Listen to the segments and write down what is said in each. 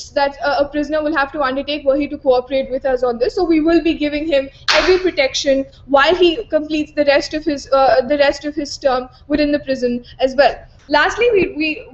tests that a prisoner will have to undertake were he to cooperate with us on this. So we will be giving him every protection while he completes the rest of his term within the prison as well. Lastly,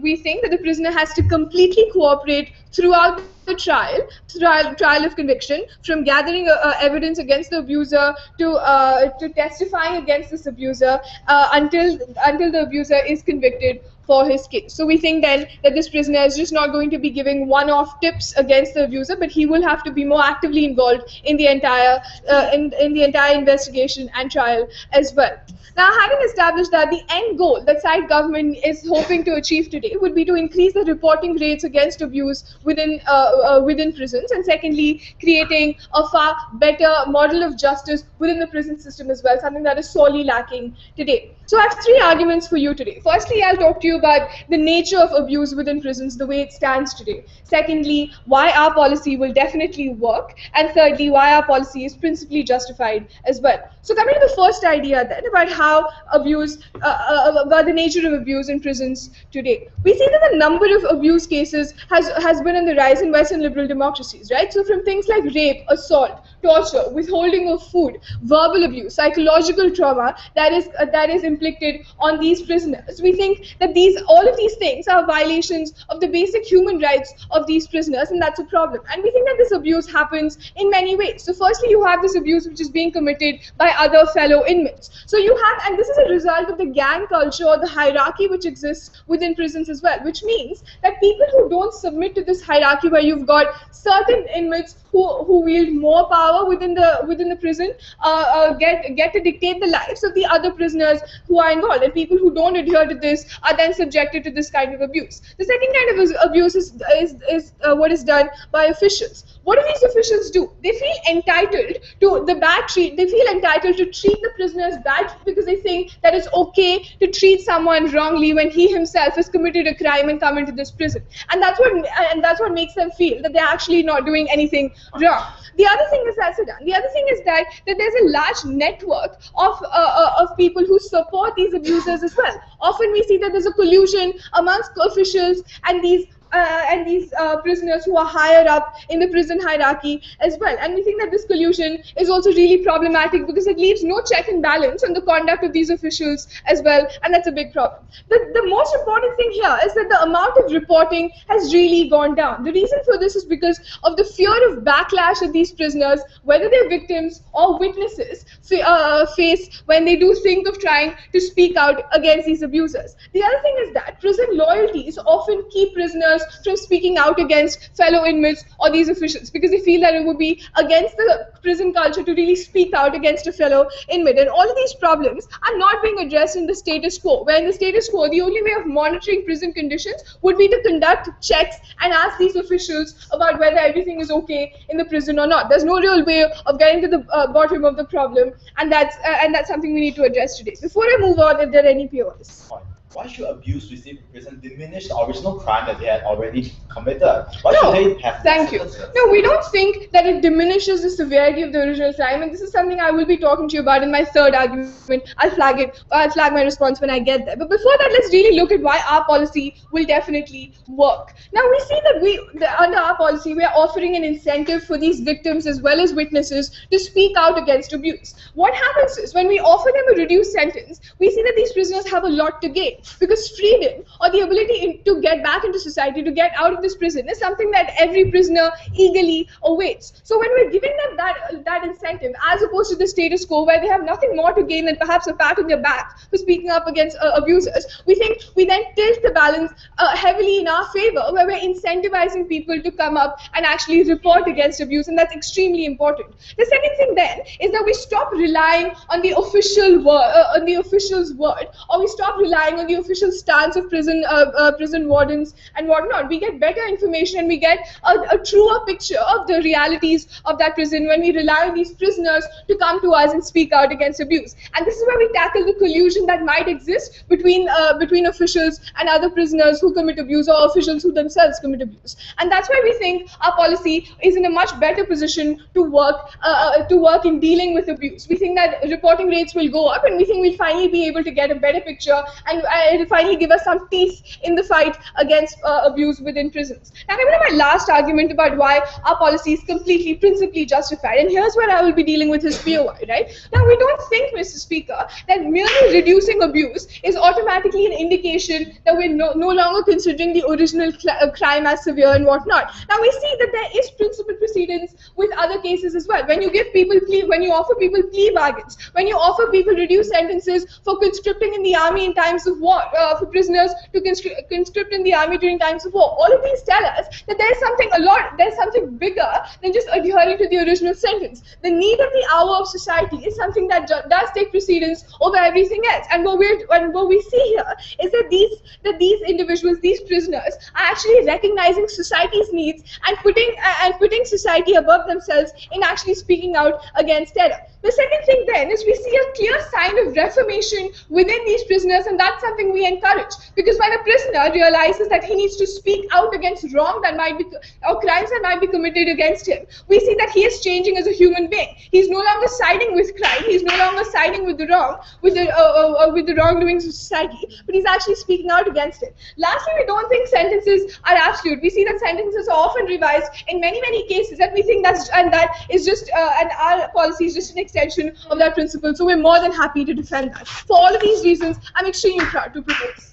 we think that the prisoner has to completely cooperate throughout the trial of conviction, from gathering evidence against the abuser to testifying against this abuser until the abuser is convicted for his case. So we think then that this prisoner is just not going to be giving one-off tips against the abuser, but he will have to be more actively involved in the entire investigation and trial as well. Now, having established that, the end goal that side government is hoping to achieve today would be to increase the reporting rates against abuse within prisons, and secondly, creating a far better model of justice within the prison system as well, something that is sorely lacking today. So I have three arguments for you today. Firstly, I'll talk to you about the nature of abuse within prisons, the way it stands today. Secondly, why our policy will definitely work. And thirdly, why our policy is principally justified as well. So coming to the first idea then, about how about the nature of abuse in prisons today. We see that the number of abuse cases has been on the rise in Western liberal democracies, right? So from things like rape, assault, torture, withholding of food, verbal abuse, psychological trauma that is inflicted on these prisoners. We think that all of these things are violations of the basic human rights of these prisoners, and that's a problem. And we think that this abuse happens in many ways. So firstly, you have this abuse which is being committed by other fellow inmates. So you have, and this is a result of the gang culture or the hierarchy which exists within prisons as well, which means that people who don't submit to this hierarchy, where you've got certain inmates who wield more power within the prison, get to dictate the lives of the other prisoners who are involved, and people who don't adhere to this are then subjected to this kind of abuse. The second kind of abuse is what is done by officials. What do these officials do? They feel entitled to the bad treat. They feel entitled to treat the prisoners bad because they think that it's okay to treat someone wrongly when he himself has committed a crime and come into this prison. And that's what makes them feel that they're actually not doing anything wrong. The other thing is that there's a large network of people who support these abusers as well. Often we see that there's a collusion amongst officials and these prisoners who are higher up in the prison hierarchy as well. And we think that this collusion is also really problematic because it leaves no check and balance on the conduct of these officials as well, and that's a big problem. The most important thing here is that the amount of reporting has really gone down. The reason for this is because of the fear of backlash that these prisoners, whether they're victims or witnesses, face when they do think of trying to speak out against these abusers. The other thing is that prison loyalties often keep prisoners from speaking out against fellow inmates or these officials because they feel that it would be against the prison culture to really speak out against a fellow inmate. And all of these problems are not being addressed in the status quo, where in the status quo, the only way of monitoring prison conditions would be to conduct checks and ask these officials about whether everything is okay in the prison or not. There's no real way of getting to the bottom of the problem, and that's something we need to address today. Before I move on, if there are any POs. Why should abuse received in prison diminish the original crime that they had already committed? Why should they have Thank you. No, we don't think that it diminishes the severity of the original crime, and this is something I will be talking to you about in my third argument. I'll flag my response when I get there. But before that, let's really look at why our policy will definitely work. Now, we see that under our policy, we are offering an incentive for these victims as well as witnesses to speak out against abuse. What happens is, when we offer them a reduced sentence, we see that these prisoners have a lot to gain. Because freedom, or the ability to get back into society, to get out of this prison, is something that every prisoner eagerly awaits. So when we're giving them that incentive, as opposed to the status quo where they have nothing more to gain than perhaps a pat on their back for speaking up against abusers, we think we then tilt the balance heavily in our favor, where we're incentivizing people to come up and actually report against abuse, and that's extremely important. The second thing then is that we stop relying on the official's word, or we stop relying on the official stance of prison wardens and whatnot. We get better information, and we get a truer picture of the realities of that prison when we rely on these prisoners to come to us and speak out against abuse. And this is where we tackle the collusion that might exist between officials and other prisoners who commit abuse, or officials who themselves commit abuse. And that's why we think our policy is in a much better position to work in dealing with abuse. We think that reporting rates will go up, and we think we'll finally be able to get a better picture and it'll finally give us some peace in the fight against abuse within prison. prisons. Now, coming to my last argument about why our policy is completely, principally justified, and here's where I will be dealing with his POI, right? Now, we don't think, Mr. Speaker, that merely reducing abuse is automatically an indication that we're no longer considering the original crime as severe and whatnot. Now, we see that there is principled precedence with other cases as well. When you give people when you offer people plea bargains, when you offer people reduced sentences for conscripting in the army in times of war, for prisoners to conscript in the army during times of war, all of these tell us that there's something bigger than just adhering to the original sentence. The need of the hour of society is something that does take precedence over everything else. And what we see here is that these individuals, these prisoners, are actually recognizing society's needs and putting society above themselves in actually speaking out against terror. The second thing then is we see a clear sign of reformation within these prisoners, and that's something we encourage. Because when a prisoner realizes that he needs to speak out against wrong that might be, or crimes that might be committed against him, we see that he is changing as a human being. He's no longer siding with crime, he's no longer siding with the wrong, with the wrongdoings of society, but he's actually speaking out against it. Lastly, we don't think sentences are absolute. We see that sentences are often revised in many cases, and we think that is just, and our policy is just an extension of that principle, so we're more than happy to defend that. For all of these reasons, I'm extremely proud to propose.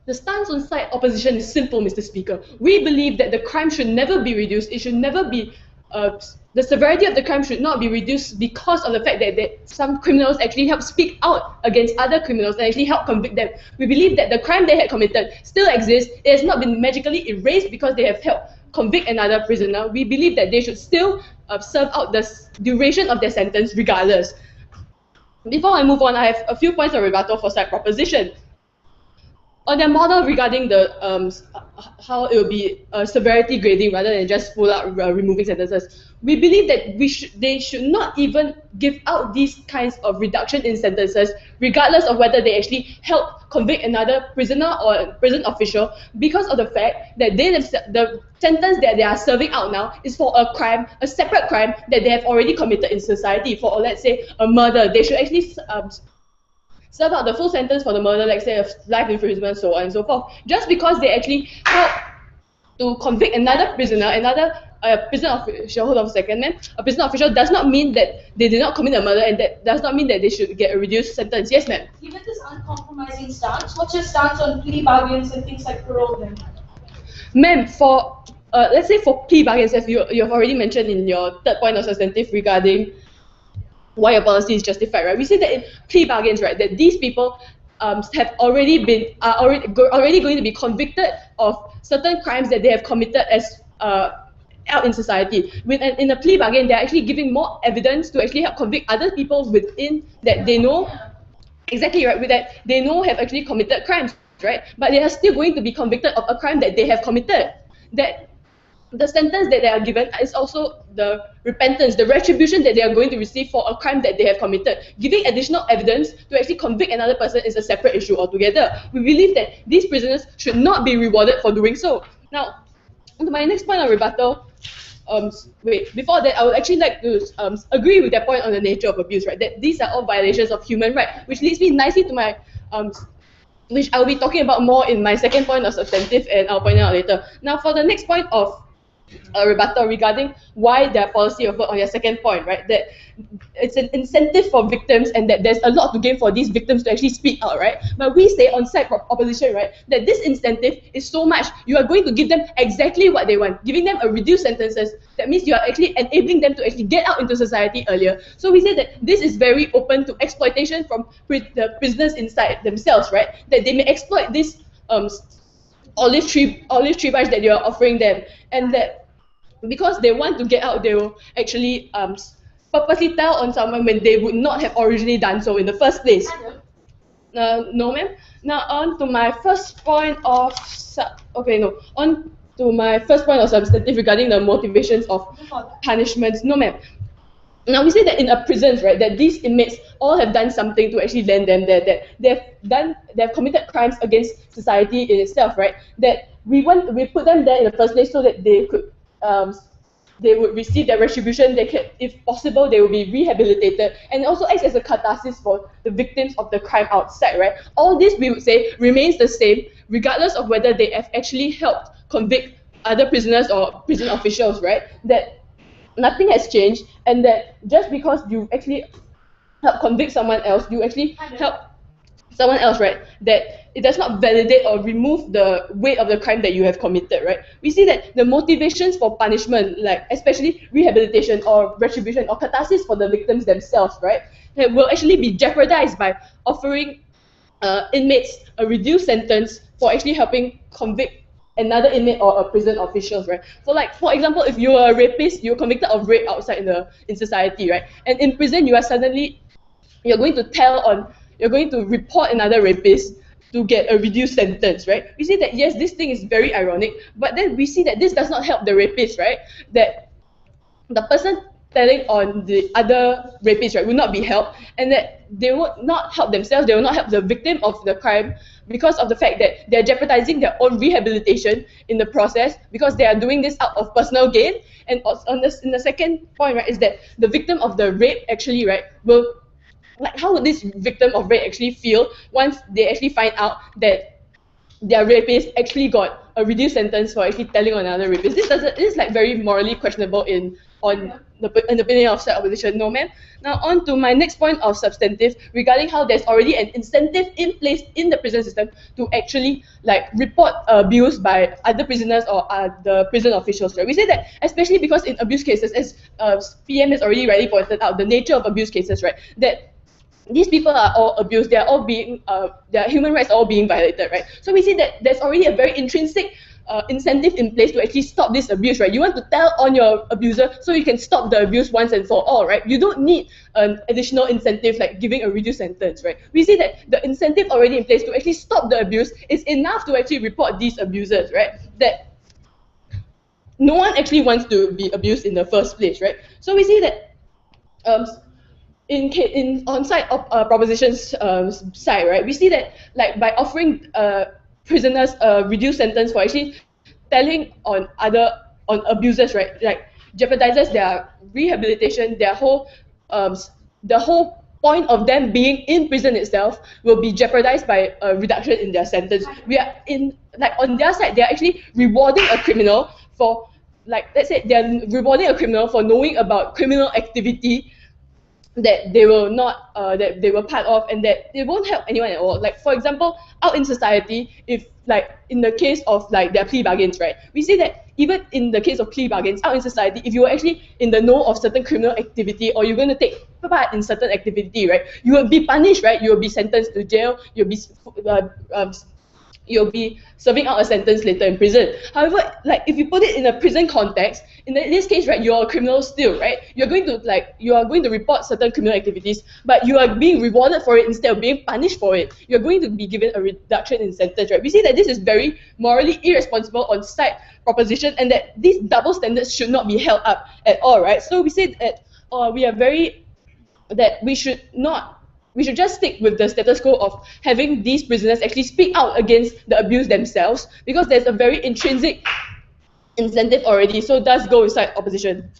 The stance on side opposition is simple, Mr. Speaker. We believe that the crime should never be reduced. It should never be, the severity of the crime should not be reduced because of the fact that some criminals actually help speak out against other criminals and actually help convict them. We believe that the crime they had committed still exists. It has not been magically erased because they have helped convict another prisoner. We believe that they should still serve out the duration of their sentence regardless. Before I move on, I have a few points of rebuttal for side proposition. On their model regarding the how it will be severity grading rather than just full out removing sentences, we believe that they should not even give out these kinds of reduction in sentences, regardless of whether they actually help convict another prisoner or prison official, because of the fact that the sentence that they are serving out now is for a crime, a separate crime that they have already committed in society. For, let's say, a murder, they should actually serve out the full sentence for the murder, like say of life imprisonment, so on and so forth. Just because they actually help to convict another prisoner, another prison official, hold on a second, ma'am. A prison official does not mean that they did not commit a murder, and that does not mean that they should get a reduced sentence. Yes, ma'am. Given this uncompromising stance, what's your stance on plea bargains and things like parole then? Ma'am, for let's say for plea bargains, as you have already mentioned in your third point of substantive regarding why your policy is justified, right? We say that in plea bargains, right, that these people have already going to be convicted of certain crimes that they have committed as out in society. In a plea bargain, they're actually giving more evidence to actually help convict other people within that they know, exactly right, with that they know have actually committed crimes, right? But they are still going to be convicted of a crime that they have committed. That the sentence that they are given is also the repentance, the retribution that they are going to receive for a crime that they have committed. Giving additional evidence to actually convict another person is a separate issue altogether. We believe that these prisoners should not be rewarded for doing so. Now, to my next point of rebuttal, before that, I would actually like to agree with that point on the nature of abuse, right? That these are all violations of human rights, which leads me nicely to my which I'll be talking about more in my second point of substantive, and I'll point it out later. Now, for the next point of rebuttal regarding why their policy of work on your second point, right? That it's an incentive for victims and that there's a lot to gain for these victims to actually speak out, right? But we say on side opposition, right, that this incentive is so much, you are going to give them exactly what they want, giving them a reduced sentences. That means you are actually enabling them to actually get out into society earlier. So we say that this is very open to exploitation from the prisoners inside themselves, right? That they may exploit this olive tree branch that you are offering them, and that because they want to get out, they will actually purposely tell on someone when they would not have originally done so in the first place. No, ma'am. Now on to my first point of on to my first point of substantive regarding the motivations of punishments. No, ma'am. Now we say that in a prisons, right, that these inmates all have done something to actually land them there, that they've committed crimes against society in itself, right? That we put them there in the first place so that they would receive their retribution. They can, if possible, they will be rehabilitated, and also acts as a catharsis for the victims of the crime outside, right? All this we would say remains the same, regardless of whether they have actually helped convict other prisoners or prison officials, right? That nothing has changed, and that just because you actually help convict someone else, you actually help someone else, right? That it does not validate or remove the weight of the crime that you have committed, right? We see that the motivations for punishment, like especially rehabilitation or retribution or catharsis for the victims themselves, right, that will actually be jeopardized by offering inmates a reduced sentence for actually helping convict another inmate or a prison officials, right? For example, if you are a rapist, you're convicted of rape outside in society, right? And in prison, you're going to report another rapist to get a reduced sentence, right? We see that yes, this thing is very ironic, but then we see that this does not help the rapist, right? That the person telling on the other rapists, right, will not be helped, and that they will not help themselves, they will not help the victim of the crime because of the fact that they're jeopardizing their own rehabilitation in the process because they are doing this out of personal gain. And in the second point, right, is that the victim of the rape actually, right, will, like, how would this victim of rape actually feel once they actually find out that their rapist actually got a reduced sentence for actually telling on another rapist? This is like very morally questionable in the opinion of side opposition. No, ma'am. Now on to my next point of substantive regarding how there's already an incentive in place in the prison system to actually like report abuse by other prisoners or the prison officials, right? We say that especially because in abuse cases, as PM has already rightly pointed out, the nature of abuse cases, right, that these people are all abused, they are all being, their human rights are all being violated, right? So we see that there's already a very intrinsic incentive in place to actually stop this abuse, right? You want to tell on your abuser so you can stop the abuse once and for all, right? You don't need an additional incentive like giving a reduced sentence, right? We see that the incentive already in place to actually stop the abuse is enough to actually report these abusers, right? That no one actually wants to be abused in the first place, right? So we see that in on-site propositions side, right, we see that like by offering prisoners a reduced sentence for actually telling on abusers, right, like jeopardizes their rehabilitation, their whole the whole point of them being in prison itself will be jeopardized by a reduction in their sentence. We are in, like, on their side, they're actually rewarding a criminal for, like, let's say they're rewarding a criminal for knowing about criminal activity that they will not that they were part of, and that it won't help anyone at all. Like, for example, out in society, if like in the case of like their plea bargains, right, we see that even in the case of plea bargains out in society, if you were actually in the know of certain criminal activity or you're going to take part in certain activity, right, you will be punished, right? You will be sentenced to jail, you'll be serving out a sentence later in prison. However, like if you put it in a prison context, in this case, right, you're a criminal still, right? You are going to report certain criminal activities, but you are being rewarded for it instead of being punished for it. You're going to be given a reduction in sentence, right? We see that this is very morally irresponsible on side proposition, and that these double standards should not be held up at all, right? So we say that we should just stick with the status quo of having these prisoners actually speak out against the abuse themselves, because there's a very intrinsic incentive already. So does go inside opposition.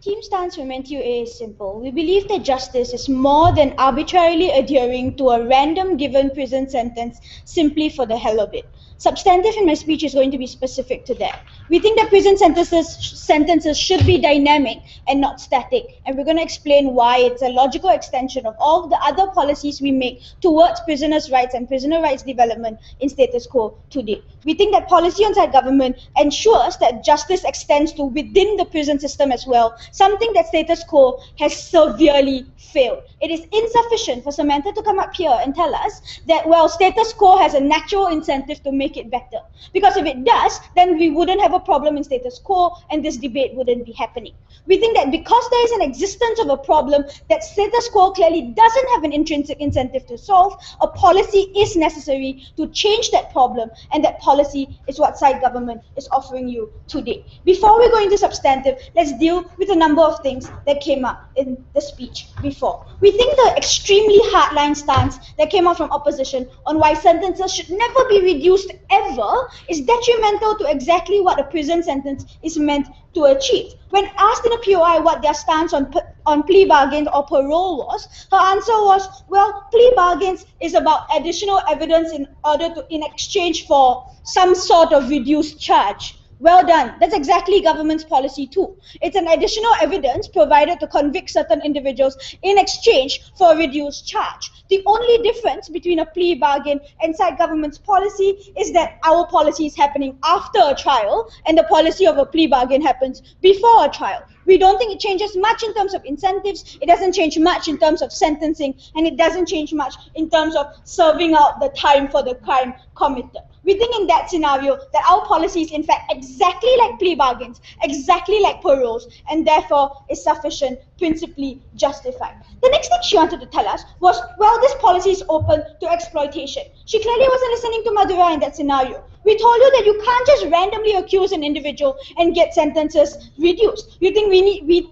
Team stance from NTUA is simple. We believe that justice is more than arbitrarily adhering to a random given prison sentence simply for the hell of it. Substantive in my speech is going to be specific to that. We think that prison sentences should be dynamic and not static, and we're going to explain why it's a logical extension of all the other policies we make towards prisoners' rights and prisoner rights development in status quo today. We think that policy on side government ensures that justice extends to within the prison system as well, something that status quo has severely failed. It is insufficient for Samantha to come up here and tell us that, well, status quo has a natural incentive to make it better. Because if it does, then we wouldn't have a problem in status quo and this debate wouldn't be happening. We think that because there is an existence of a problem that status quo clearly doesn't have an intrinsic incentive to solve, a policy is necessary to change that problem, and that policy is what side government is offering you today. Before we go into substantive, let's deal with a number of things that came up in the speech before. We think the extremely hardline stance that came out from opposition on why sentences should never be reduced ever is detrimental to exactly what a prison sentence is meant to achieve. When asked in a POI what their stance on plea bargains or parole was, her answer was, well, plea bargains is about additional evidence in exchange for some sort of reduced charge. Well done. That's exactly government's policy too. It's an additional evidence provided to convict certain individuals in exchange for a reduced charge. The only difference between a plea bargain and side government's policy is that our policy is happening after a trial and the policy of a plea bargain happens before a trial. We don't think it changes much in terms of incentives, it doesn't change much in terms of sentencing, and it doesn't change much in terms of serving out the time for the crime committed. We think in that scenario that our policy is in fact exactly like plea bargains, exactly like paroles, and therefore is sufficient, principally justified. The next thing she wanted to tell us was, well, this policy is open to exploitation. She clearly wasn't listening to Madhura in that scenario. We told you that you can't just randomly accuse an individual and get sentences reduced. We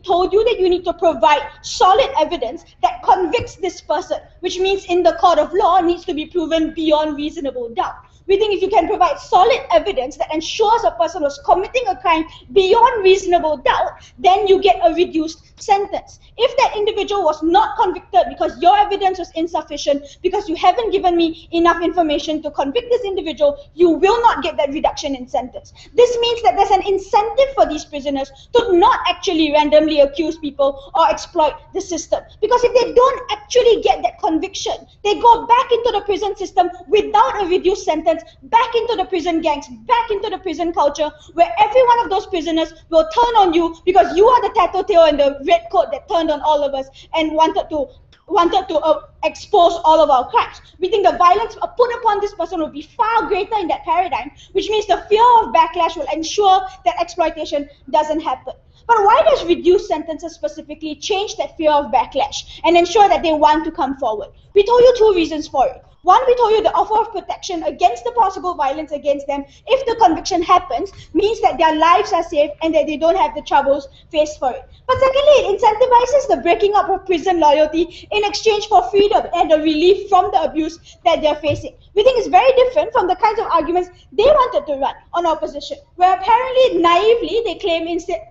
told you that you need to provide solid evidence that convicts this person, which means in the court of law needs to be proven beyond reasonable doubt. We think if you can provide solid evidence that ensures a person was committing a crime beyond reasonable doubt, then you get a reduced sentence. If that individual was not convicted because your evidence was insufficient, because you haven't given me enough information to convict this individual, you will not get that reduction in sentence. This means that there's an incentive for these prisoners to not actually randomly accuse people or exploit the system. Because if they don't actually get that conviction, they go back into the prison system without a reduced sentence, back into the prison gangs, back into the prison culture, where every one of those prisoners will turn on you because you are the tattletale and the red coat that turned on all of us and wanted to expose all of our crimes. We think the violence put upon this person will be far greater in that paradigm, which means the fear of backlash will ensure that exploitation doesn't happen. But why does reduced sentences specifically change that fear of backlash and ensure that they want to come forward? We told you two reasons for it. One, we told you the offer of protection against the possible violence against them if the conviction happens means that their lives are safe and that they don't have the troubles faced for it. But secondly, it incentivizes the breaking up of prison loyalty in exchange for freedom and the relief from the abuse that they're facing. We think it's very different from the kinds of arguments they wanted to run on opposition, where apparently naively they claim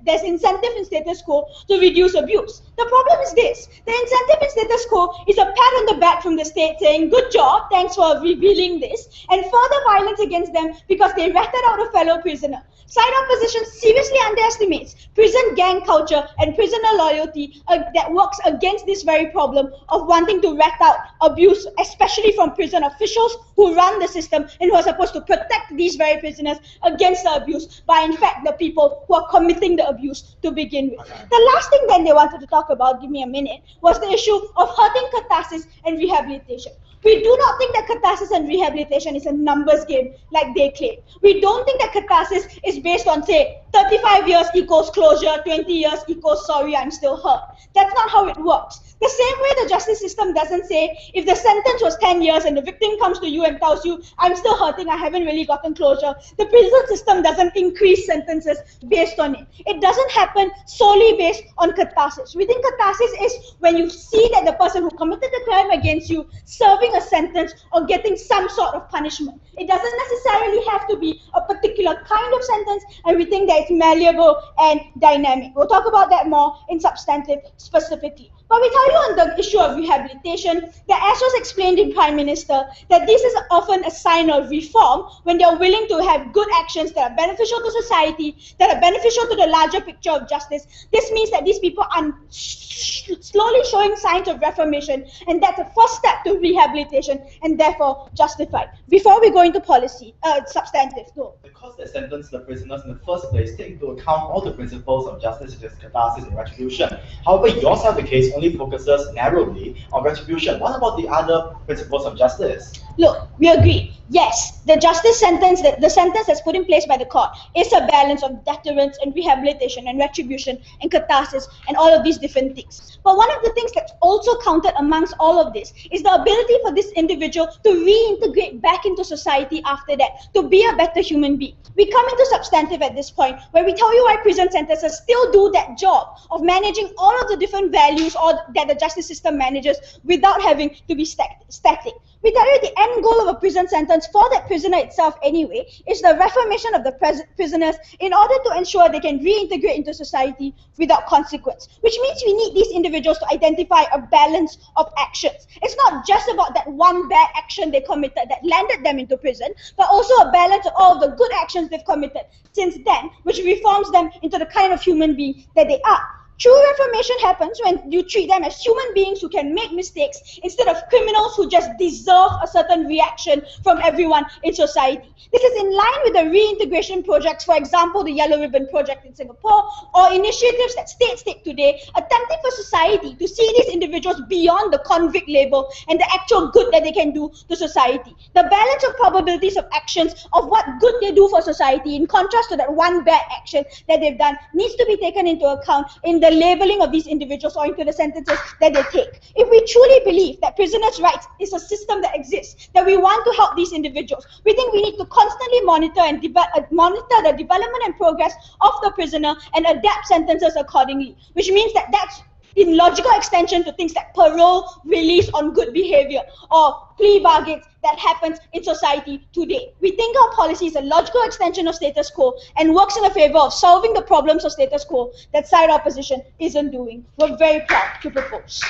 there's incentive in status quo to reduce abuse. The problem is this: the incentive in status quo is a pat on the back from the state saying, good job, thanks for revealing this, and further violence against them because they ratted out a fellow prisoner. Side opposition seriously underestimates prison gang culture and prisoner loyalty that works against this very problem of wanting to rat out abuse, especially from prison officials who run the system and who are supposed to protect these very prisoners against the abuse by, in fact, the people who are committing the abuse to begin with. The last thing then they wanted to talk about, give me a minute, was the issue of hurting catharsis and rehabilitation. We do not think that catharsis and rehabilitation is a numbers game like they claim. We don't think that catharsis is based on, say, 35 years equals closure, 20 years equals sorry, I'm still hurt. That's not how it works. The same way the justice system doesn't say, if the sentence was 10 years and the victim comes to you and tells you, I'm still hurting, I haven't really gotten closure, the prison system doesn't increase sentences based on it. It doesn't happen solely based on catharsis. We think catharsis is when you see that the person who committed the crime against you serving a sentence or getting some sort of punishment. It doesn't necessarily have to be a particular kind of sentence, and we think that it's malleable and dynamic. We'll talk about that more in substantive specifically. But we tell Going on the issue of rehabilitation, that as was explained in Prime Minister, that this is often a sign of reform when they're willing to have good actions that are beneficial to society, that are beneficial to the larger picture of justice. This means that these people are slowly showing signs of reformation, and that's a first step to rehabilitation, and therefore justified. Before we go into policy, substantive, no. Because they sentenced the prisoners in the first place, take into account all the principles of justice such as catharsis and retribution. However, your side of the case only focuses narrowly on retribution. What about the other principles of justice? Look, we agree. Yes, the justice sentence, the sentence that's put in place by the court is a balance of deterrence and rehabilitation and retribution and catharsis and all of these different things. But one of the things that's also counted amongst all of this is the ability for this individual to reintegrate back into society after that, to be a better human being. We come into substantive at this point where we tell you why prison sentences still do that job of managing all of the different values that the justice system manages without having to be static. We tell you the end goal of a prison sentence for that prisoner itself anyway is the reformation of the prisoners in order to ensure they can reintegrate into society without consequence, which means we need these individuals to identify a balance of actions. It's not just about that one bad action they committed that landed them into prison, but also a balance of all of the good actions they've committed since then, which reforms them into the kind of human being that they are. True reformation happens when you treat them as human beings who can make mistakes instead of criminals who just deserve a certain reaction from everyone in society. This is in line with the reintegration projects, for example, the Yellow Ribbon Project in Singapore, or initiatives that states take today, attempting for society to see these individuals beyond the convict label and the actual good that they can do to society. The balance of probabilities of actions of what good they do for society in contrast to that one bad action that they've done needs to be taken into account in the labeling of these individuals or into the sentences that they take. If we truly believe that prisoners' rights is a system that exists, that we want to help these individuals, we think we need to constantly monitor the development and progress of the prisoner and adapt sentences accordingly, which means that that's in logical extension to things like parole, release on good behavior, or plea bargains that happens in society today. We think our policy is a logical extension of status quo and works in a favor of solving the problems of status quo that side opposition isn't doing. We're very proud to propose.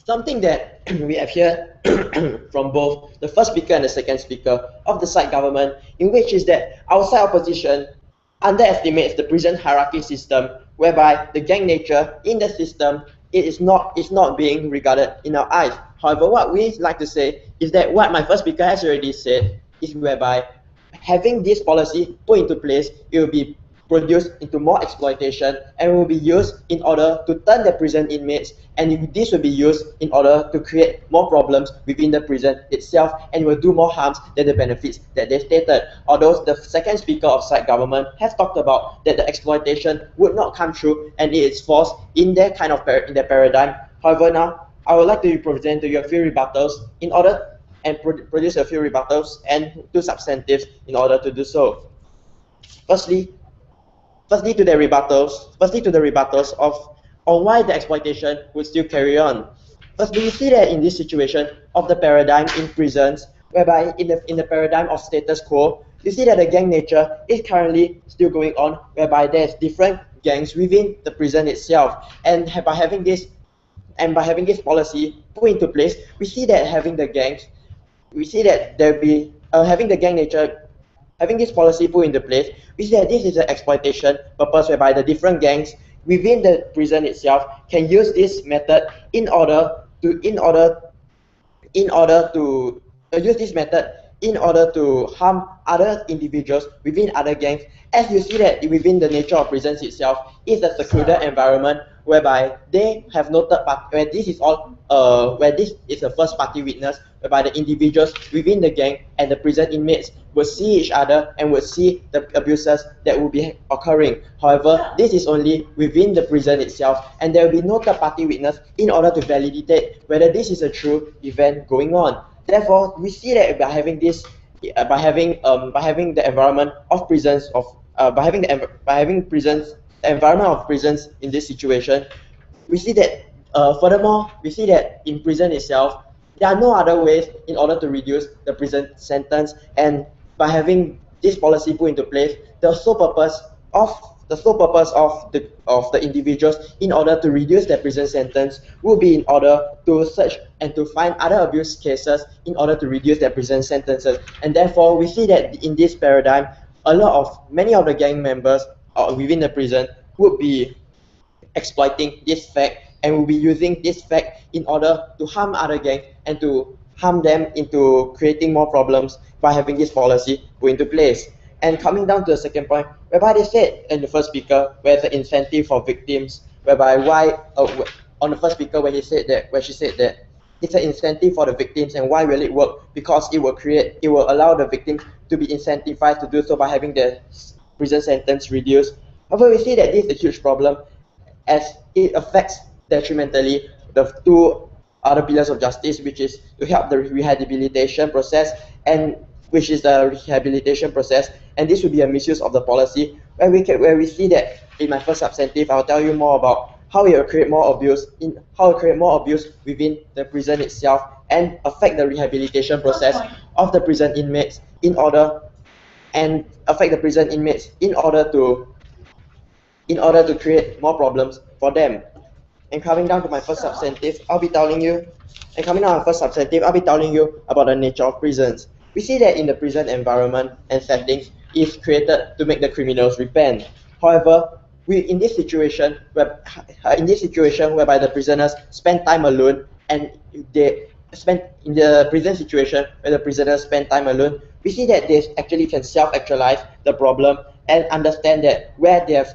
Something that we have heard from both the first speaker and the second speaker of the side government, in which is that our side opposition underestimates the prison hierarchy system, whereby the gang nature in the system is not being regarded in our eyes. However, what we like to say is that what my first speaker has already said is whereby having this policy put into place, it will be produced into more exploitation and will be used in order to turn the prison inmates, and this will be used in order to create more problems within the prison itself and will do more harms than the benefits that they stated. Although the second speaker of side government has talked about that the exploitation would not come true and it is forced in their kind of in their paradigm. However, now I would like to present to you a few rebuttals in order and produce a few rebuttals and two substantives in order to do so. Firstly to the rebuttals on why the exploitation would still carry on. Firstly, we see that in this situation of the paradigm in prisons, whereby in the paradigm of status quo, you see that the gang nature is currently still going on, whereby there's different gangs within the prison itself, and by having this policy put into place, we see that having the gang nature. Having this policy put into place, we see that this is an exploitation purpose whereby the different gangs within the prison itself can use this method in order to use this method in order to harm other individuals within other gangs. As you see that within the nature of prisons itself is a secluded environment whereby they have no third party, where this is all where this is a first party witness, whereby the individuals within the gang and the prison inmates will see each other and will see the abuses that will be occurring. However, this is only within the prison itself, and there will be no third party witness in order to validate whether this is a true event going on. Therefore, we see that by having this, by having the environment of prisons by having prisons, the environment of prisons in this situation, we see that furthermore, we see that in prison itself, there are no other ways in order to reduce the prison sentence, and by having this policy put into place, the sole purpose of the individuals in order to reduce their prison sentence will be in order to search and to find other abuse cases in order to reduce their prison sentences. And therefore, we see that in this paradigm, many of the gang members within the prison would be exploiting this fact and will be using this fact in order to harm other gangs and to harm them into creating more problems by having this policy put into place. And coming down to the second point, whereby they said in the first speaker, where the incentive for victims, whereby on the first speaker where she said that it's an incentive for the victims, and why will it work? Because it will allow the victims to be incentivized to do so by having their prison sentence reduced. However, we see that this is a huge problem as it affects detrimentally the two other pillars of justice, which is to help the rehabilitation process, and this would be a misuse of the policy, where we see that in my first substantive, I'll tell you more about how it will create more abuse within the prison itself and affect the rehabilitation process of the prison inmates in order to create more problems for them. And coming down to my first substantive, I'll be telling you about the nature of prisons. We see that in the prison environment and settings is created to make the criminals repent. However, in this situation whereby the prisoners spend time alone, and they spend in the prison situation where the prisoners spend time alone, we see that they actually can self-actualize the problem and understand that where they have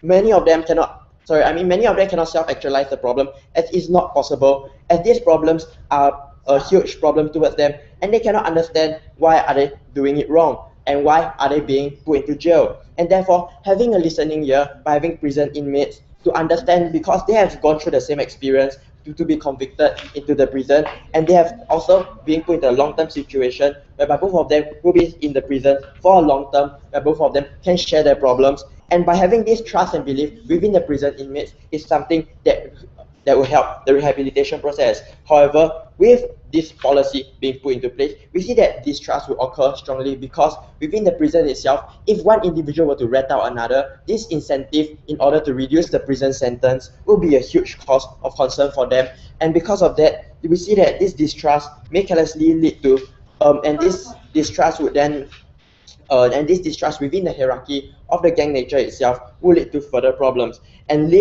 many of them cannot self-actualize the problem, as is not possible, as these problems are a huge problem towards them, and they cannot understand why are they doing it wrong and why are they being put into jail. And therefore, having a listening ear by having prison inmates to understand, because they have gone through the same experience to be convicted into the prison, and they have also been put into a long-term situation whereby both of them will be in the prison for a long term, where both of them can share their problems. And by having this trust and belief within the prison inmates is something that will help the rehabilitation process. However, with this policy being put into place, we see that distrust will occur strongly, because within the prison itself, if one individual were to rat out another, this incentive in order to reduce the prison sentence will be a huge cause of concern for them. And because of that, we see that this distrust may carelessly lead to and this distrust within the hierarchy of the gang nature itself will lead to further problems. And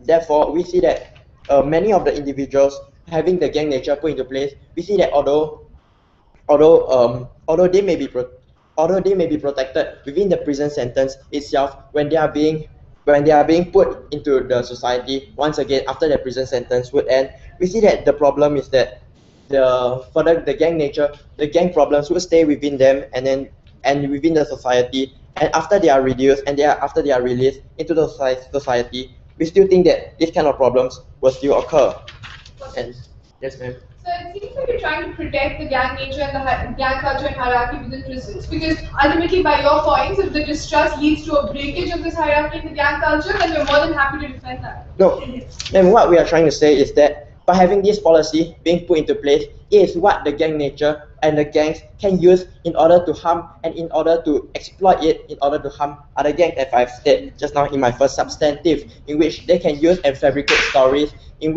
therefore, we see that many of the individuals having the gang nature put into place, we see that although they may be protected within the prison sentence itself, when they are being put into the society once again after their prison sentence would end, we see that the problem is that the gang problems will stay within them and within the society, and after they are released into the society, we still think that these kind of problems will still occur. And yes, ma'am. So it seems like you're trying to protect the gang nature and the gang culture and hierarchy within prisons, because ultimately, by your points, if the distrust leads to a breakage of this hierarchy and the gang culture, then we're more than happy to defend that. No, and what we are trying to say is that by having this policy being put into place is what the gang nature and the gangs can use in order to harm and in order to exploit it in order to harm other gangs, as I've stated just now in my first substantive, in which they can use and fabricate stories in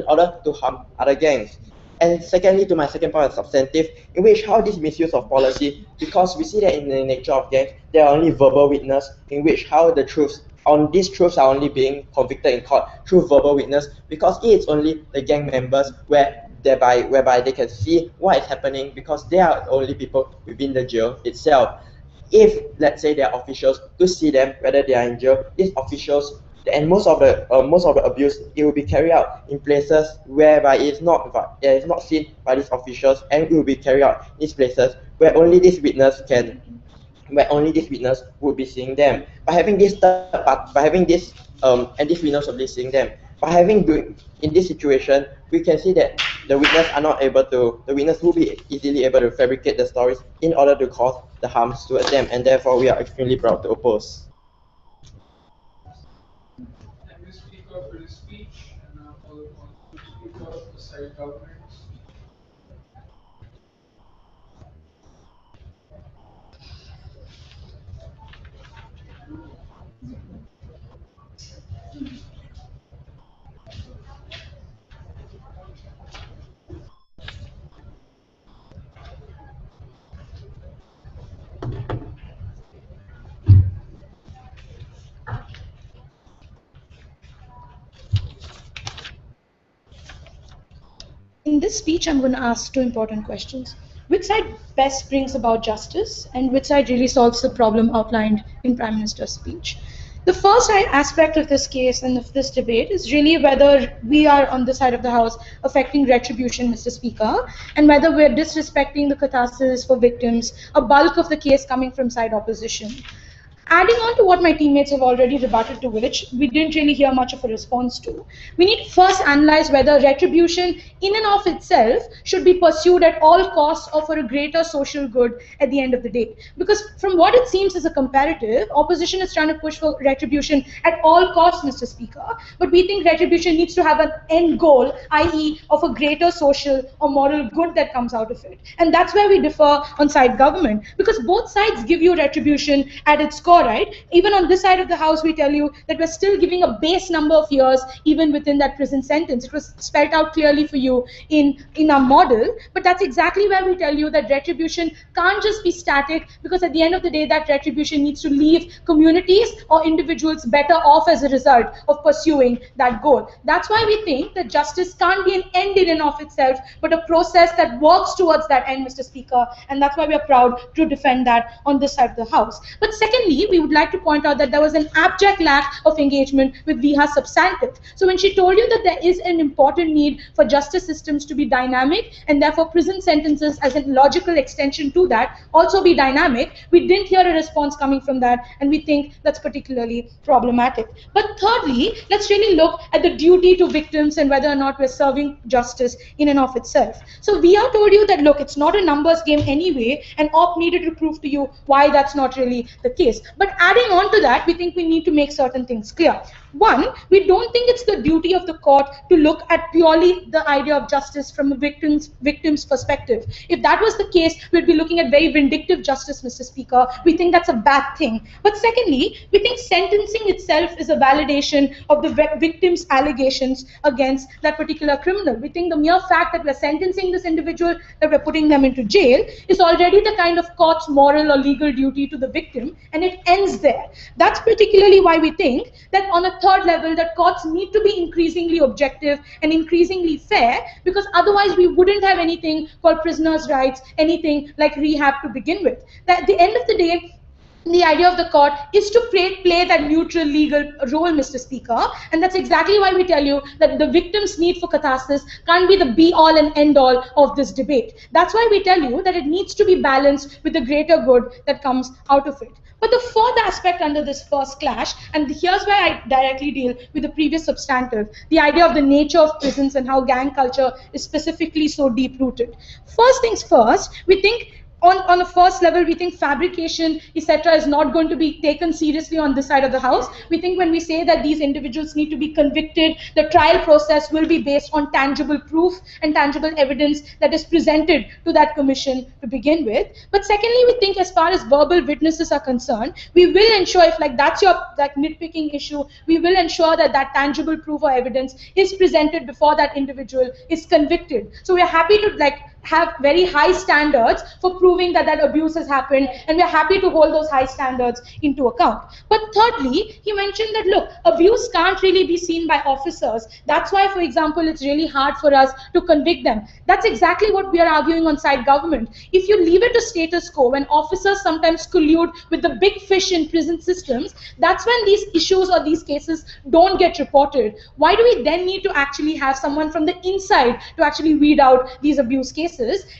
order to harm other gangs. And secondly, to my second point of substantive, in which how this misuse of policy, because we see that in the nature of gangs, there are only verbal witness, in which how the truths, on these truths are only being convicted in court through verbal witness, because it is only the gang members whereby they can see what is happening, because they are the only people within the jail itself. If let's say there are officials to see them whether they are in jail, these officials, and most of the abuse, it will be carried out in places whereby it is not seen by these officials, and it will be carried out in these places where only this witness would be seeing them. By having this and this witness will be seeing them. In this situation, we can see that the witness will be easily able to fabricate the stories in order to cause the harms towards them, and therefore we are extremely proud to oppose. Thank you, Speaker, for his speech, and now call upon the Speaker of the side government. In this speech, I'm going to ask two important questions. Which side best brings about justice, and which side really solves the problem outlined in Prime Minister's speech? The first aspect of this case and of this debate is really whether we are on this side of the House affecting retribution, Mr. Speaker, and whether we're disrespecting the catharsis for victims, a bulk of the case coming from side opposition. Adding on to what my teammates have already rebutted, to which we didn't really hear much of a response to, we need to first analyze whether retribution in and of itself should be pursued at all costs or for a greater social good at the end of the day. Because from what it seems as a comparative, opposition is trying to push for retribution at all costs, Mr. Speaker, but we think retribution needs to have an end goal, i.e. of a greater social or moral good that comes out of it. And that's where we differ on side government, because both sides give you retribution at its core, right? Even on this side of the House, we tell you that we're still giving a base number of years even within that prison sentence. It was spelled out clearly for you in our model, but that's exactly where we tell you that retribution can't just be static, because at the end of the day, that retribution needs to leave communities or individuals better off as a result of pursuing that goal. That's why we think that justice can't be an end in and of itself, but a process that works towards that end, Mr. Speaker, and that's why we are proud to defend that on this side of the House. But secondly, we would like to point out that there was an abject lack of engagement with Viha's substantive. So when she told you that there is an important need for justice systems to be dynamic, and therefore prison sentences as a logical extension to that also be dynamic, we didn't hear a response coming from that, and we think that's particularly problematic. But thirdly, let's really look at the duty to victims and whether or not we're serving justice in and of itself. So Viha told you that, look, it's not a numbers game anyway, and OP needed to prove to you why that's not really the case. But adding on to that, we think we need to make certain things clear. One, we don't think it's the duty of the court to look at purely the idea of justice from a victim's perspective. If that was the case, we'd be looking at very vindictive justice, Mr. Speaker. We think that's a bad thing. But secondly, we think sentencing itself is a validation of the victim's allegations against that particular criminal. We think the mere fact that we're sentencing this individual, that we're putting them into jail, is already the kind of court's moral or legal duty to the victim, and it ends there. That's particularly why we think that on a third level, that courts need to be increasingly objective and increasingly fair, because otherwise we wouldn't have anything called prisoners' rights, anything like rehab to begin with. That at the end of the day, the idea of the court is to play that neutral legal role, Mr. Speaker, and that's exactly why we tell you that the victim's need for catharsis can't be the be-all and end-all of this debate. That's why we tell you that it needs to be balanced with the greater good that comes out of it. But the fourth aspect under this first clash, and here's where I directly deal with the previous substantive, the idea of the nature of prisons and how gang culture is specifically so deep-rooted. First things first, we think on a first level, we think fabrication, etc., is not going to be taken seriously on this side of the house. We think when we say that these individuals need to be convicted, the trial process will be based on tangible proof and tangible evidence that is presented to that commission to begin with. But secondly, we think as far as verbal witnesses are concerned, we will ensure, if like that's your that nitpicking issue, we will ensure that that tangible proof or evidence is presented before that individual is convicted. So we are happy to have very high standards for proving that that abuse has happened, and we're happy to hold those high standards into account. But thirdly, he mentioned that, look, abuse can't really be seen by officers. That's why, for example, it's really hard for us to convict them. That's exactly what we are arguing on side government. If you leave it to status quo, when officers sometimes collude with the big fish in prison systems, that's when these issues or these cases don't get reported. Why do we then need to actually have someone from the inside to actually weed out these abuse cases?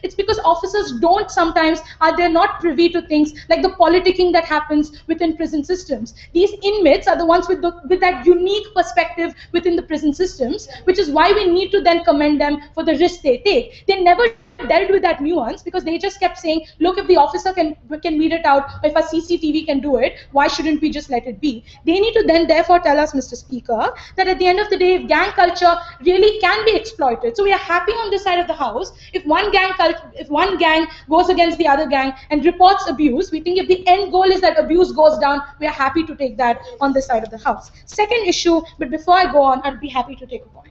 It's because officers don't sometimes, they're not privy to things like the politicking that happens within prison systems. These inmates are the ones with that unique perspective within the prison systems, which is why we need to then commend them for the risk they take. They never dealt with that nuance because they just kept saying, look, if the officer can weed it out, or if a CCTV can do it, why shouldn't we just let it be? They need to then therefore tell us, Mr. Speaker, that at the end of the day, if gang culture really can be exploited, so we are happy on this side of the house, if one gang goes against the other gang and reports abuse, we think if the end goal is that abuse goes down, we are happy to take that on this side of the house. Second issue, but before I go on, I'd be happy to take a point.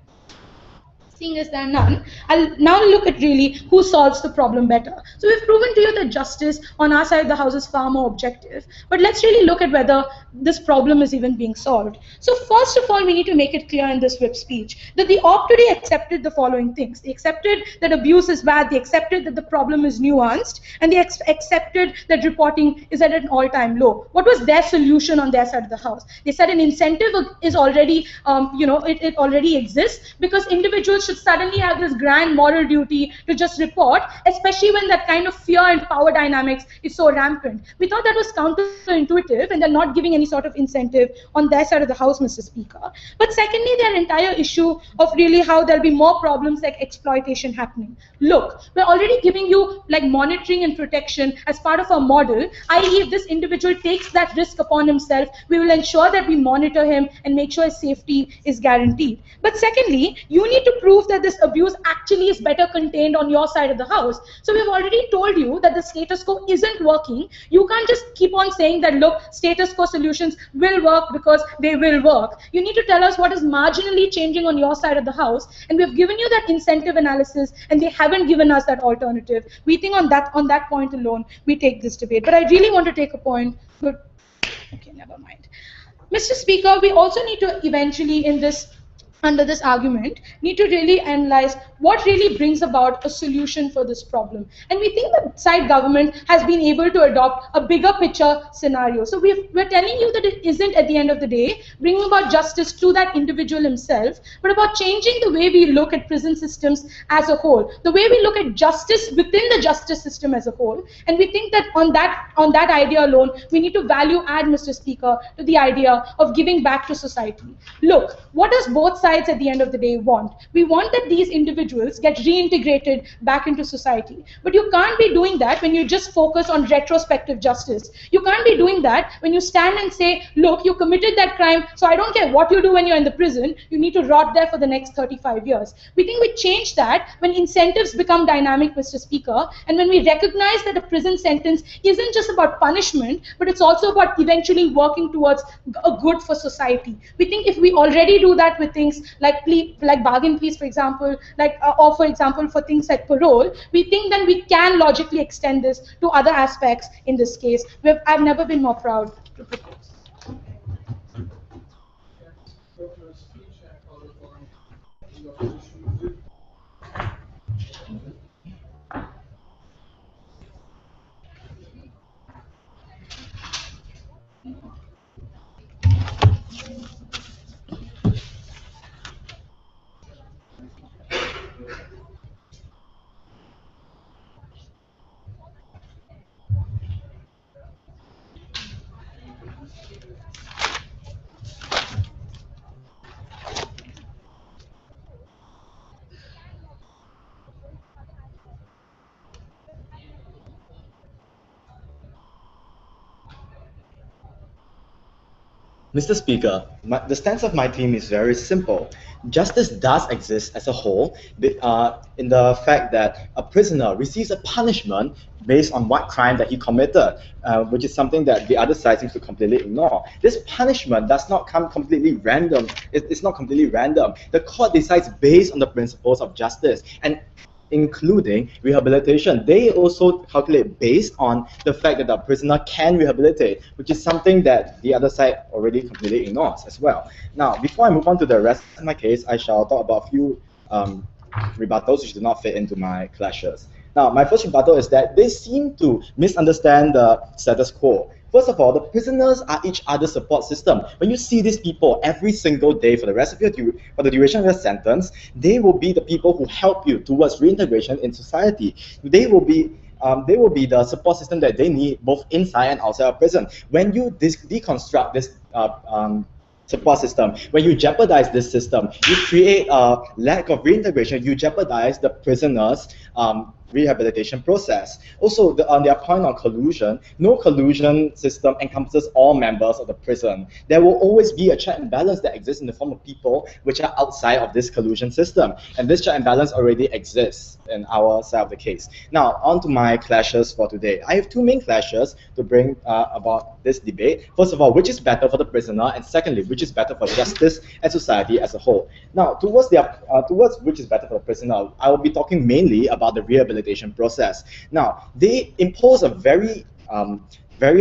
Seeing as there are none, I'll now look at really who solves the problem better. So we've proven to you that justice on our side of the house is far more objective, but let's really look at whether this problem is even being solved. So first of all, we need to make it clear in this whip speech that the op today accepted the following things. They accepted that abuse is bad, they accepted that the problem is nuanced, and they accepted that reporting is at an all-time low. What was their solution on their side of the house? They said an incentive is already, it already exists because individuals should suddenly have this grand moral duty to just report, especially when that kind of fear and power dynamics is so rampant. We thought that was counterintuitive, and they're not giving any sort of incentive on their side of the house, Mr. Speaker. But secondly, their entire issue of really how there'll be more problems like exploitation happening. Look, we're already giving you like monitoring and protection as part of our model, i.e. if this individual takes that risk upon himself, we will ensure that we monitor him and make sure his safety is guaranteed. But secondly, you need to prove that this abuse actually is better contained on your side of the house. So we've already told you that the status quo isn't working. You can't just keep on saying that, look, status quo solutions will work because they will work. You need to tell us what is marginally changing on your side of the house, and we've given you that incentive analysis, and they haven't given us that alternative. We think on that point alone, we take this debate. But I really want to take a point. But okay, never mind. Mr. Speaker, we also need to eventually under this argument, need to really analyze what really brings about a solution for this problem. And we think that side government has been able to adopt a bigger picture scenario. So we're telling you that it isn't, at the end of the day, bringing about justice to that individual himself, but about changing the way we look at prison systems as a whole, the way we look at justice within the justice system as a whole. And we think that on that idea alone, we need to value add, Mr. Speaker, to the idea of giving back to society. Look, what does both sides at the end of the day want? We want that these individuals get reintegrated back into society. But you can't be doing that when you just focus on retrospective justice. You can't be doing that when you stand and say, look, you committed that crime, so I don't care what you do when you're in the prison, you need to rot there for the next 35 years. We think we change that when incentives become dynamic, Mr. Speaker, and when we recognize that a prison sentence isn't just about punishment, but it's also about eventually working towards a good for society. We think if we already do that with things like bargain pleas, for example, or for example for things like parole, we think then we can logically extend this to other aspects in this case. I've never been more proud to propose. Mr. Speaker, the stance of my team is very simple. Justice does exist as a whole, in the fact that a prisoner receives a punishment based on what crime that he committed, which is something that the other side seems to completely ignore. This punishment does not come completely random. It's not completely random. The court decides based on the principles of justice, and including rehabilitation. They also calculate based on the fact that the prisoner can rehabilitate, which is something that the other side already completely ignores as well. Now, before I move on to the rest of my case, I shall talk about a few rebuttals which do not fit into my clashes. Now, my first rebuttal is that they seem to misunderstand the status quo. First of all, the prisoners are each other's support system. When you see these people every single day for the rest of for the duration of your sentence, they will be the people who help you towards reintegration in society. They will be the support system that they need both inside and outside of prison. When you deconstruct this support system, when you jeopardize this system, you create a lack of reintegration, you jeopardize the prisoners' rehabilitation process. Also, on their point on collusion, no collusion system encompasses all members of the prison. There will always be a check and balance that exists in the form of people which are outside of this collusion system. And this check and balance already exists in our side of the case. Now, on to my clashes for today. I have two main clashes to bring about this debate. First of all, which is better for the prisoner? And secondly, which is better for justice and society as a whole? Now, towards which is better for the prisoner, I will be talking mainly about the rehabilitation process. Now, they impose a very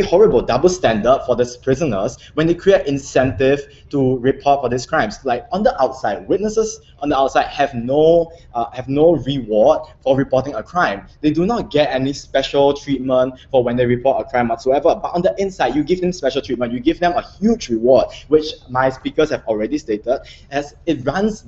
horrible double standard for these prisoners when they create incentive to report for these crimes. Like on the outside, witnesses on the outside have no reward for reporting a crime. They do not get any special treatment for when they report a crime whatsoever. But on the inside, you give them special treatment. You give them a huge reward, which my speakers have already stated, as it runs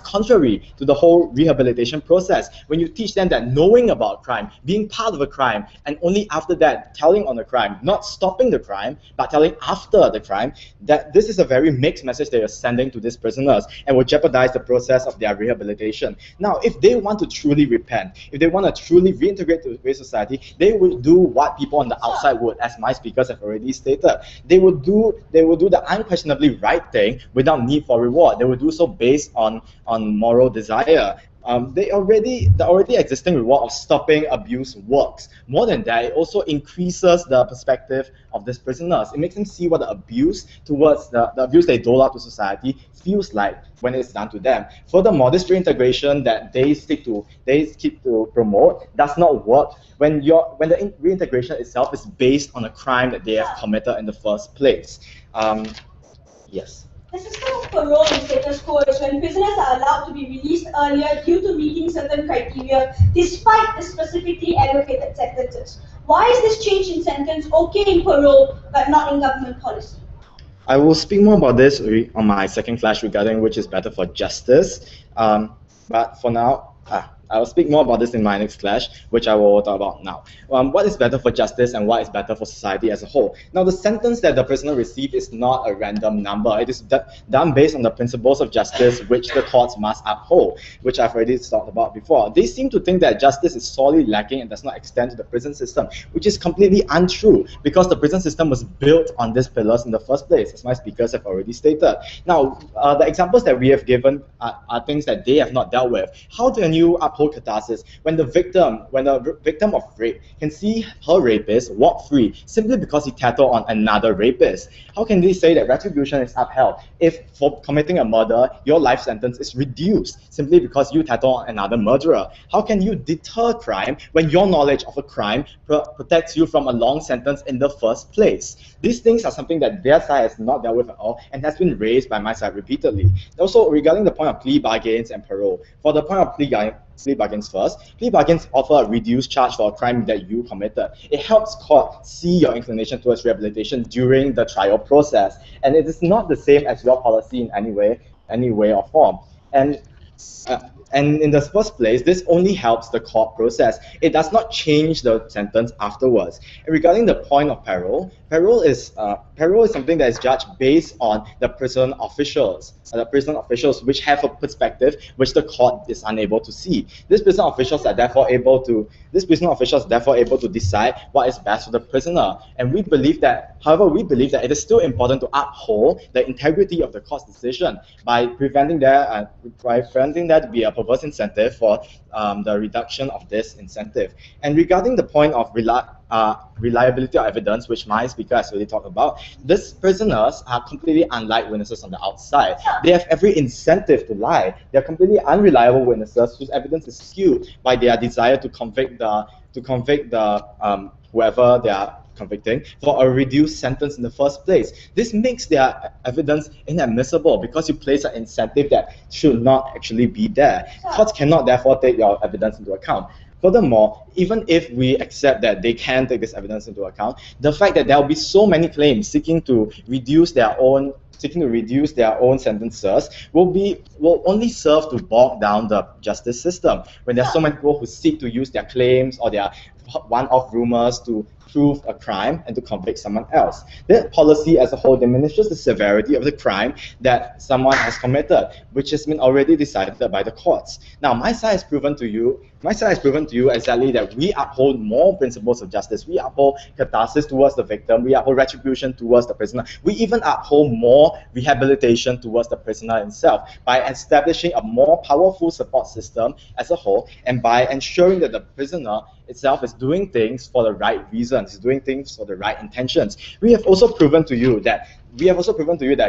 contrary to the whole rehabilitation process. When you teach them that knowing about crime, being part of a crime, and only after that telling on the crime, not stopping the crime, but telling after the crime, that this is a very mixed message they are sending to these prisoners and will jeopardize the process of their rehabilitation. Now, if they want to truly repent, if they want to truly reintegrate to society, they will do what people on the outside would, as my speakers have already stated. They will do the unquestionably right thing without need for reward. They will do so based on moral desire. The already existing reward of stopping abuse works. More than that, it also increases the perspective of these prisoners. It makes them see what the abuse towards the abuse they dole out to society feels like when it's done to them. Furthermore, this reintegration that they keep to promote does not work when the reintegration itself is based on a crime that they have committed in the first place. Yes. The system of parole and status quo is when prisoners are allowed to be released earlier due to meeting certain criteria despite the specifically advocated sentences. Why is this change in sentence okay in parole but not in government policy? I will speak more about this on my second clash regarding which is better for justice. But for now, I will speak more about this in my next clash, which I will talk about now. What is better for justice and what is better for society as a whole? Now, the sentence that the prisoner received is not a random number. It is done based on the principles of justice which the courts must uphold, which I've already talked about before. They seem to think that justice is sorely lacking and does not extend to the prison system, which is completely untrue because the prison system was built on these pillars in the first place, as my speakers have already stated. Now, the examples that we have given are things that they have not dealt with. How can you uphold catharsis when the victim of rape can see her rapist walk free simply because he tattled on another rapist? How can they say that retribution is upheld if for committing a murder your life sentence is reduced simply because you tattled on another murderer? How can you deter crime when your knowledge of a crime protects you from a long sentence in the first place? These things are something that their side has not dealt with at all and has been raised by my side repeatedly. Also, regarding the point of plea bargains and parole, for the point of plea bargains first, plea bargains offer a reduced charge for a crime that you committed. It helps court see your inclination towards rehabilitation during the trial process, and it is not the same as your policy in any way or form. And in the first place, this only helps the court process. It does not change the sentence afterwards. And regarding the point of parole parole is something that is judged based on the prison officials, which have a perspective which the court is unable to see. These prison officials are therefore able to decide what is best for the prisoner. And we believe that, however, it is still important to uphold the integrity of the court's decision by preventing there to be a perverse incentive for the reduction of this incentive. And regarding the point of reliability of evidence, which my speaker has already talked about, these prisoners are completely unlike witnesses on the outside. They have every incentive to lie. They are completely unreliable witnesses whose evidence is skewed by their desire to convict whoever they are convicting for a reduced sentence in the first place. This makes their evidence inadmissible because you place an incentive that should not actually be there. Courts cannot therefore take your evidence into account. Furthermore, even if we accept that they can take this evidence into account, the fact that there will be so many claims seeking to reduce their own sentences will only serve to bog down the justice system. When there are so many people who seek to use their claims or their one-off rumors to prove a crime and to convict someone else. That policy as a whole diminishes the severity of the crime that someone has committed, which has been already decided by the courts. Now, my side has proven to you exactly that we uphold more principles of justice. We uphold catharsis towards the victim. We uphold retribution towards the prisoner. We even uphold more rehabilitation towards the prisoner himself by establishing a more powerful support system as a whole, and by ensuring that the prisoner itself is doing things for the right reasons, is doing things for the right intentions. We have also proven to you that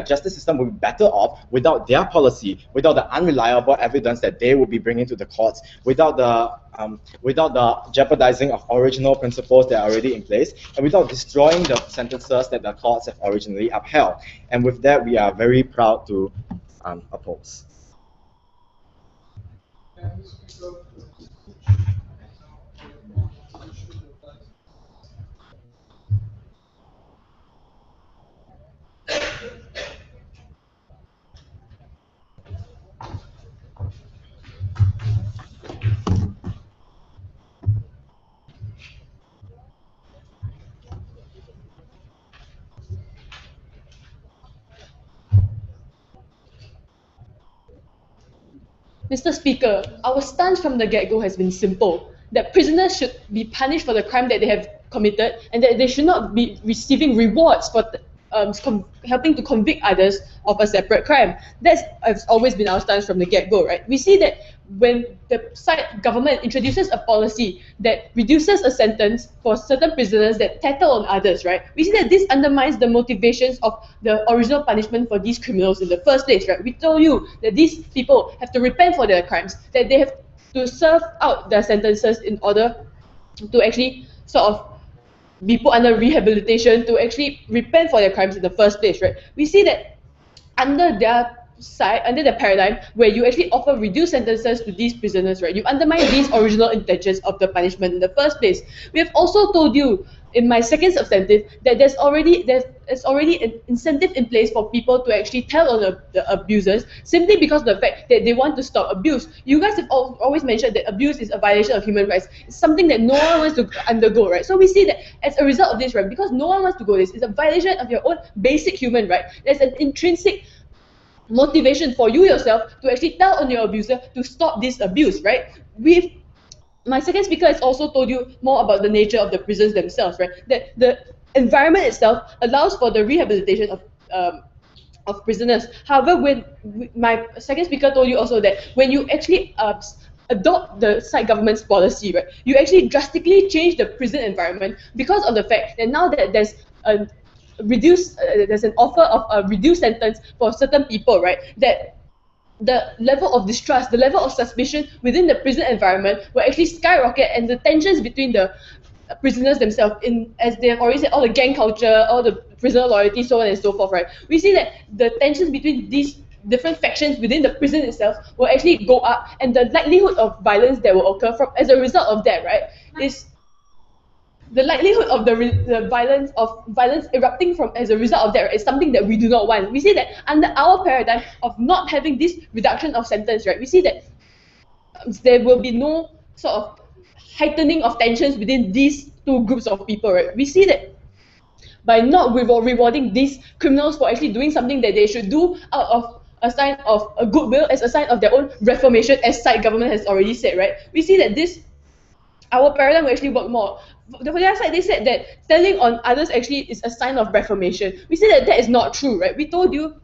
justice system will be better off without their policy, without the unreliable evidence that they will be bringing to the courts, without the jeopardizing of original principles that are already in place, and without destroying the sentences that the courts have originally upheld. And with that, we are very proud to oppose. Mr. Speaker, our stance from the get-go has been simple, that prisoners should be punished for the crime that they have committed, and that they should not be receiving rewards for helping to convict others of a separate crime. That's has always been our stance from the get-go, right? We see that when the side government introduces a policy that reduces a sentence for certain prisoners that tattle on others, right? We see that this undermines the motivations of the original punishment for these criminals in the first place, right? We told you that these people have to repent for their crimes, that they have to serve out their sentences in order to actually sort of be put under rehabilitation, to actually repent for their crimes in the first place, right? We see that under their side, under the paradigm where you actually offer reduced sentences to these prisoners, right, you undermine these original intentions of the punishment in the first place. We have also told you in my second substantive that there's already an incentive in place for people to actually tell on the abusers, simply because of the fact that they want to stop abuse. You guys have always mentioned that abuse is a violation of human rights. It's something that no one wants to undergo, right? So we see that as a result of this, right, because no one wants to go this, it's a violation of your own basic human right. There's an intrinsic motivation for you yourself to actually tell on your abuser to stop this abuse, right? My second speaker has also told you more about the nature of the prisons themselves, right? That the environment itself allows for the rehabilitation of prisoners. However, when my second speaker told you also that when you actually adopt the side government's policy, right, you actually drastically change the prison environment because of the fact that now that there's an offer of a reduced sentence for certain people, right, that the level of distrust, the level of suspicion within the prison environment will actually skyrocket, and the tensions between the prisoners themselves, as they have already said, all the gang culture, all the prisoner loyalty, so on and so forth, right? We see that the tensions between these different factions within the prison itself will actually go up, and the likelihood of violence that will occur as a result of that, right, is the likelihood of the violence erupting as a result of that is something that we do not want. We see that under our paradigm of not having this reduction of sentence, right, we see that there will be no sort of heightening of tensions within these two groups of people, right? We see that by not rewarding these criminals for actually doing something that they should do out of a sign of a goodwill, as a sign of their own reformation, as side government has already said, right? We see that our paradigm will actually work more. For the other side, they said that telling on others actually is a sign of reformation. We say that that is not true, right? We told you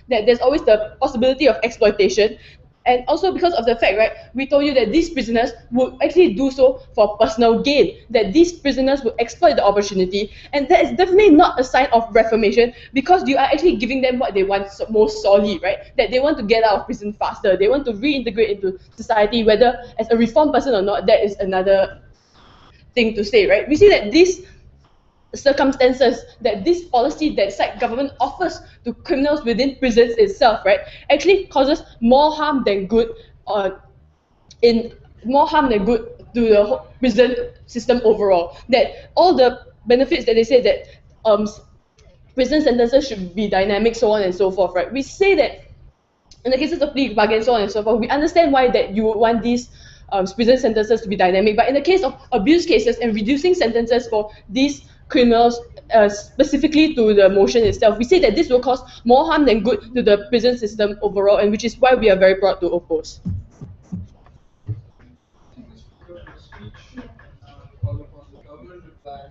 that there's always the possibility of exploitation. And also because of the fact, right, we told you that these prisoners would actually do so for personal gain, that these prisoners would exploit the opportunity, and that is definitely not a sign of reformation, because you are actually giving them what they want most sorely, right? That they want to get out of prison faster, they want to reintegrate into society, whether as a reformed person or not, that is another thing to say, right? We see that these circumstances, that this policy that side government offers to criminals within prisons itself, right, actually causes more harm than good, to the whole prison system overall. That all the benefits that they say that prison sentences should be dynamic, so on and so forth, right? We say that in the cases of plea bargains, so on and so forth, we understand why that you would want these prison sentences to be dynamic. But in the case of abuse cases and reducing sentences for these criminals, specifically to the motion itself, we say that this will cause more harm than good to the prison system overall, and which is why we are very proud to oppose. Speaker for speech. Call upon the government reply.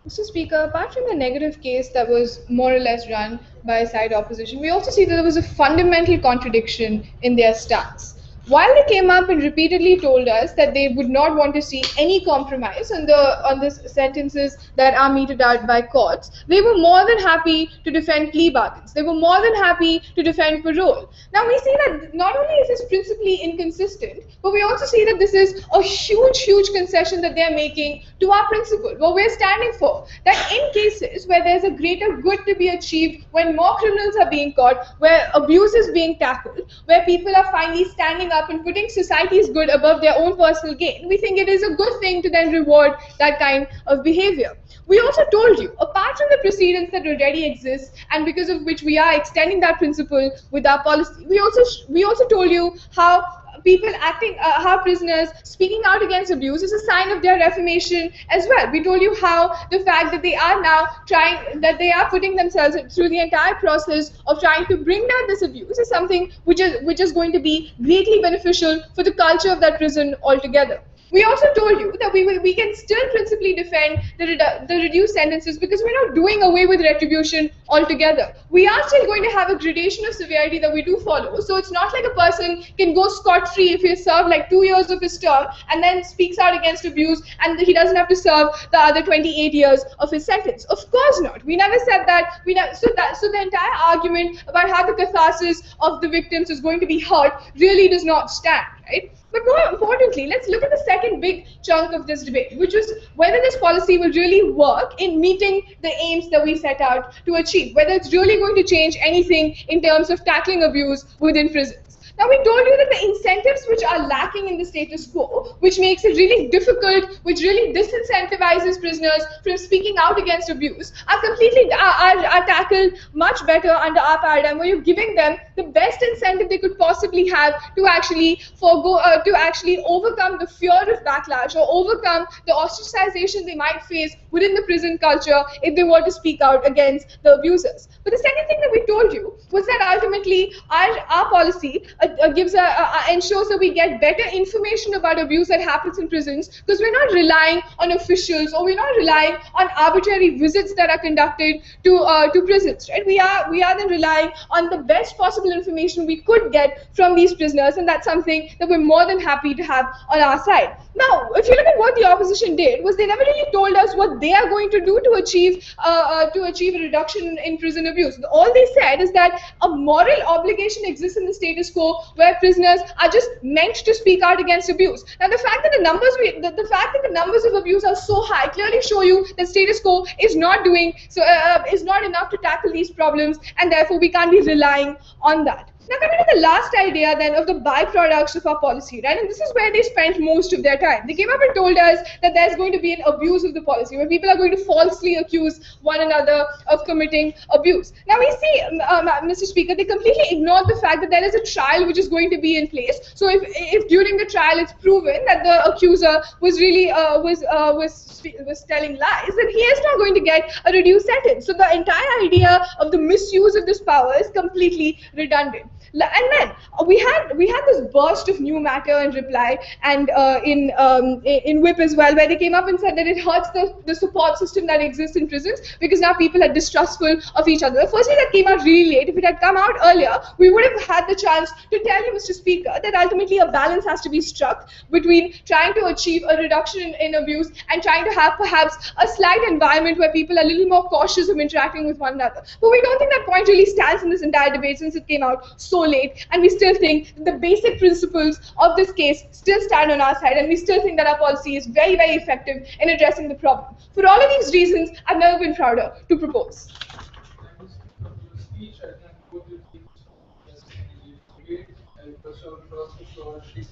Mr. Speaker, apart from the negative case that was more or less run by side opposition, we also see that there was a fundamental contradiction in their stance. While they came up and repeatedly told us that they would not want to see any compromise on the sentences that are meted out by courts, they were more than happy to defend plea bargains. They were more than happy to defend parole. Now we see that not only is this principally inconsistent, but we also see that this is a huge concession that they're making to our principle, what we're standing for. That in cases where there's a greater good to be achieved, when more criminals are being caught, where abuse is being tackled, where people are finally standing up and putting society's good above their own personal gain, we think it is a good thing to then reward that kind of behavior. We also told you, apart from the precedents that already exist, and because of which we are extending that principle with our policy, we also told you how people how prisoners speaking out against abuse is a sign of their reformation as well. We told you how the fact that they are putting themselves through the entire process of trying to bring down this abuse is something which is going to be greatly beneficial for the culture of that prison altogether. We also told you that we can still principally defend the reduced sentences because we're not doing away with retribution altogether. We are still going to have a gradation of severity that we do follow. So it's not like a person can go scot-free if he has served like 2 years of his term and then speaks out against abuse and he doesn't have to serve the other 28 years of his sentence. Of course not. We never said that. So the entire argument about how the catharsis of the victims is going to be hurt really does not stand, right? But more importantly, let's look at the second big chunk of this debate, which was whether this policy will really work in meeting the aims that we set out to achieve, whether it's really going to change anything in terms of tackling abuse within prisons. Now, we told you that the incentives which are lacking in the status quo, which makes it really difficult, which really disincentivizes prisoners from speaking out against abuse, are tackled much better under our paradigm, where you're giving them the best incentive they could possibly have to actually overcome the fear of backlash or overcome the ostracization they might face within the prison culture if they were to speak out against the abusers. But the second thing that we told you was that ultimately our policy ensures that we get better information about abuse that happens in prisons, because we're not relying on officials or we're not relying on arbitrary visits that are conducted to prisons, right? We are then relying on the best possible information we could get from these prisoners, and that's something that we're more than happy to have on our side. Now, if you look at what the opposition did, was they never really told us what they are going to do to achieve a reduction in prison abuse. All they said is that a moral obligation exists in the status quo where prisoners are just meant to speak out against abuse. Now, the fact that the numbers of abuse are so high clearly show you that status quo is not enough to tackle these problems, and therefore we can't be relying on that. Now coming to the last idea then of the byproducts of our policy, right? And this is where they spent most of their time. They came up and told us that there's going to be an abuse of the policy, where people are going to falsely accuse one another of committing abuse. Now we see, Mr. Speaker, they completely ignored the fact that there is a trial which is going to be in place. So if during the trial it's proven that the accuser was really was telling lies, then he is not going to get a reduced sentence. So the entire idea of the misuse of this power is completely redundant. And then we had this burst of new matter in reply and in whip as well, where they came up and said that it hurts the support system that exists in prisons because now people are distrustful of each other. Firstly, that came out really late. If it had come out earlier, we would have had the chance to tell you, Mr. Speaker, that ultimately a balance has to be struck between trying to achieve a reduction in abuse and trying to have perhaps a slight environment where people are a little more cautious of interacting with one another. But we don't think that point really stands in this entire debate since it came out so late, and we still think the basic principles of this case still stand on our side, and we still think that our policy is very, very effective in addressing the problem. For all of these reasons, I've never been prouder to propose. Your speech, I think both your teams has been great. I request you to cross the floor, please.